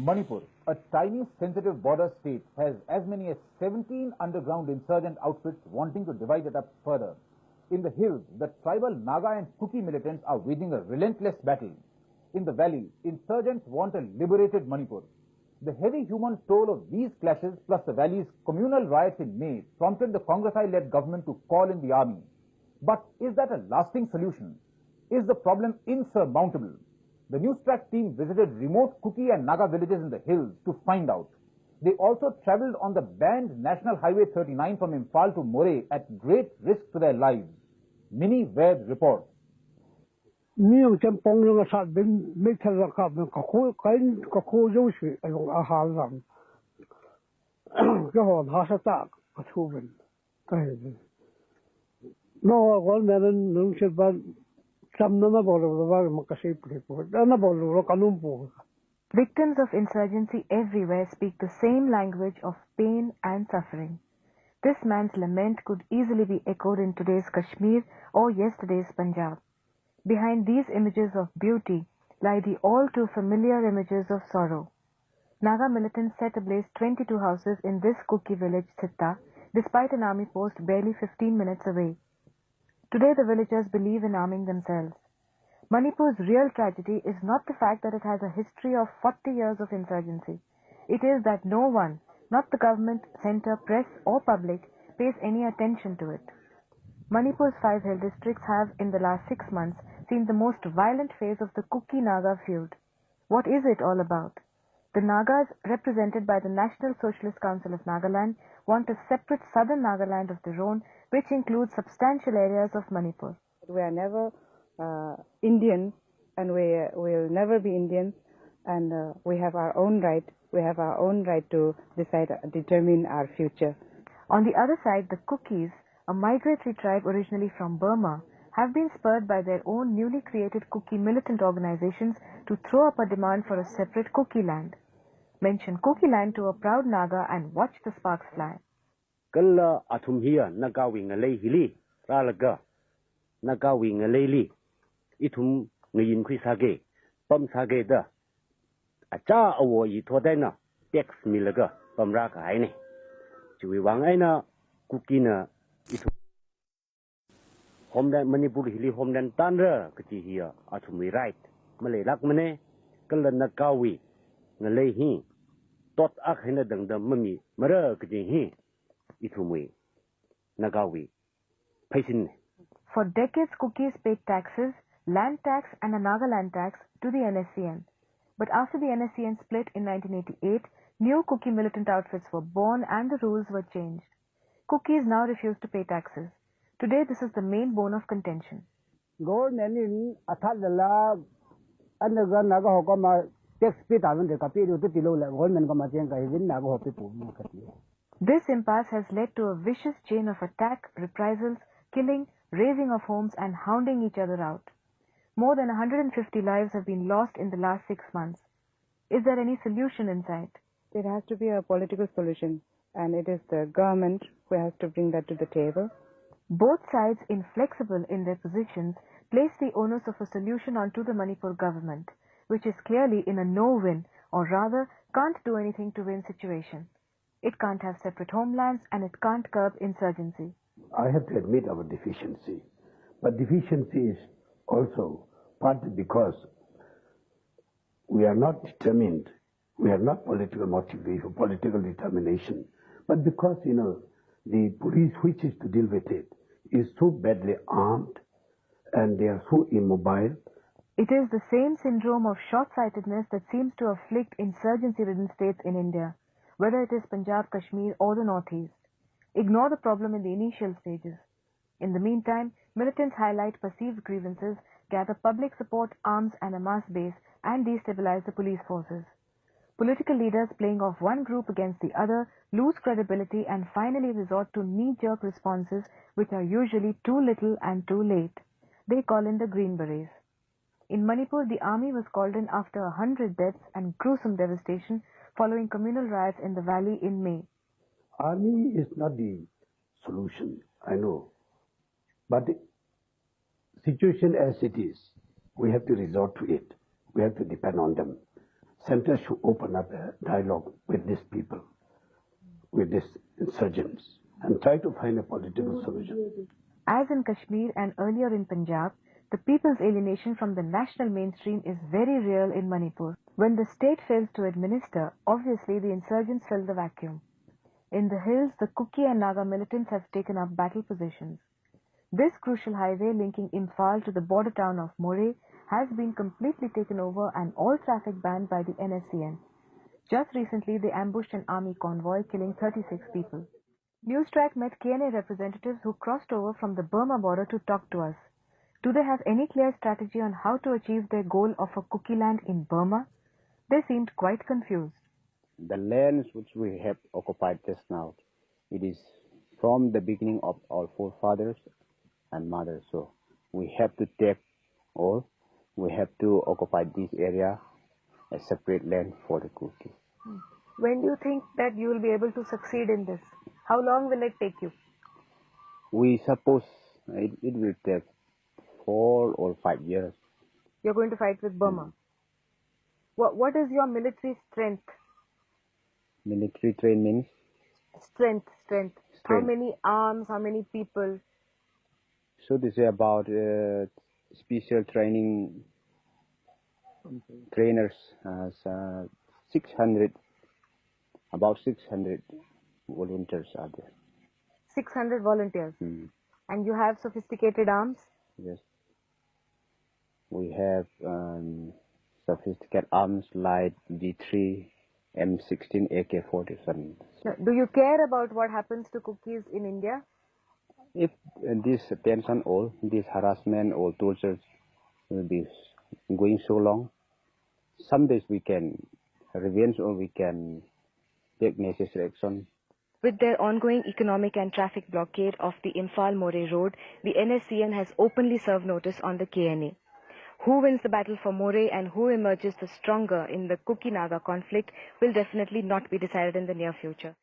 Manipur, a tiny sensitive border state, has as many as 17 underground insurgent outfits wanting to divide it up further. In the hills, the tribal Naga and Kuki militants are waging a relentless battle. In the valley, insurgents want a liberated Manipur. The heavy human toll of these clashes, plus the valley's communal riots in May, prompted the Congress-led government to call in the army. But is that a lasting solution? Is the problem insurmountable? The Newstrack team visited remote Kuki and Naga villages in the hills to find out. They also travelled on the banned National Highway 39 from Imphal to Moreh at great risk to their lives. Mini Ved reports. Miêu chăm pong yung asat bin make the cup ng kako yoshi ayong ahal lang. Kahon hasatak patubin. Kahit. No, all men nung siya chăm na bolo ba makasipli po. Na bolo kanumpo. Victims of insurgency everywhere speak the same language of pain and suffering. This man's lament could easily be echoed in today's Kashmir or yesterday's Punjab. Behind these images of beauty lie the all too familiar images of sorrow. Naga militants set ablaze 22 houses in this Kuki village, Sitta, despite an army post barely 15 minutes away. Today the villagers believe in arming themselves. Manipur's real tragedy is not the fact that it has a history of 40 years of insurgency. It is that no one, not the government, centre, press or public, pays any attention to it. Manipur's 5 hill districts have, in the last 6 months, seen the most violent phase of the Kuki-Naga feud. What is it all about? The Nagas, represented by the National Socialist Council of Nagaland, want a separate southern Nagaland of their own, which includes substantial areas of Manipur. We are never Indian, and we will never be Indian, and we have our own right. We have our own right to determine our future. On the other side, the Kukis, a migratory tribe originally from Burma, have been spurred by their own newly created Kuki militant organizations to throw up a demand for a separate Kuki land. Mention Kuki land to a proud Naga and watch the sparks fly. Kalla atum hiya nagawi ngalay hili ralaga nagawi ngalayli itum ngayin kui sage pam sage da acha awo yi thodai tax milaga pamra ka haine chui wang aina Kuki na itum Homeland Manipur hili homeland tanra kachi hiya atumwi right malay lak mane kala nagawi ngalay hi tot ak hina dangdam mami mara kachi hi itumwi nagawi paisin. For decades, Kukis paid taxes, land tax and a Nagaland tax to the NSCN. But after the NSCN split in 1988, new Kuki militant outfits were born and the rules were changed. Kukis now refuse to pay taxes. Today, this is the main bone of contention. Government in Atadala underground Naga Hokama tax pay doesn't take a period to below government Kamajenga is in Naga Hopipu. This impasse has led to a vicious chain of attack, reprisals, killing, razing of homes and hounding each other out. More than 150 lives have been lost in the last 6 months. Is there any solution in sight? There has to be a political solution, and it is the government who has to bring that to the table. Both sides, inflexible in their positions, place the onus of a solution onto the Manipur government, which is clearly in a no-win, or rather can't do anything to win situation. It can't have separate homelands and it can't curb insurgency. I have to admit our deficiency, but deficiency is also partly because we are not determined, we are not political motivation, political determination, but because, the police which is to deal with it is so badly armed and they are so immobile. It is the same syndrome of short-sightedness that seems to afflict insurgency-ridden states in India, whether it is Punjab, Kashmir or the Northeast. Ignore the problem in the initial stages. In the meantime, militants highlight perceived grievances, gather public support, arms and a mass base, and destabilize the police forces. Political leaders playing off one group against the other lose credibility and finally resort to knee-jerk responses which are usually too little and too late. They call in the Green Berets. In Manipur, the army was called in after 100 deaths and gruesome devastation following communal riots in the valley in May. Army is not the solution, I know. But the situation as it is, we have to resort to it. We have to depend on them. center should open up a dialogue with these people, with these insurgents, and try to find a political solution. As in Kashmir and earlier in Punjab, the people's alienation from the national mainstream is very real in Manipur. When the state fails to administer, obviously the insurgents fill the vacuum. In the hills, the Kuki and Naga militants have taken up battle positions. This crucial highway linking Imphal to the border town of Moreh has been completely taken over and all traffic banned by the NSCN. Just recently, they ambushed an army convoy, killing 36 people. Newstrack met KNA representatives who crossed over from the Burma border to talk to us. Do they have any clear strategy on how to achieve their goal of a Kuki land in Burma? They seemed quite confused. The lands which we have occupied just now, it is from the beginning of our forefathers and mothers. So we have to take or we have to occupy this area, a separate land for the Kuki. When do you think that you will be able to succeed in this? How long will it take you? We suppose it will take 4 or 5 years. You're going to fight with Burma. What is your military strength? Military train means? Strength. How many arms, how many people? So this is about special training trainers, 600, about 600 volunteers are there. 600 volunteers. And you have sophisticated arms? Yes. We have sophisticated arms like G3, M16, AK-47. Do you care about what happens to Kukis in India? If this tension or this harassment or torture will be going so long, some days we can revenge or we can take necessary action. With their ongoing economic and traffic blockade of the Imphal-Moreh road, the NSCN has openly served notice on the KNA. Who wins the battle for Moreh and who emerges the stronger in the Kuki-Naga conflict will definitely not be decided in the near future.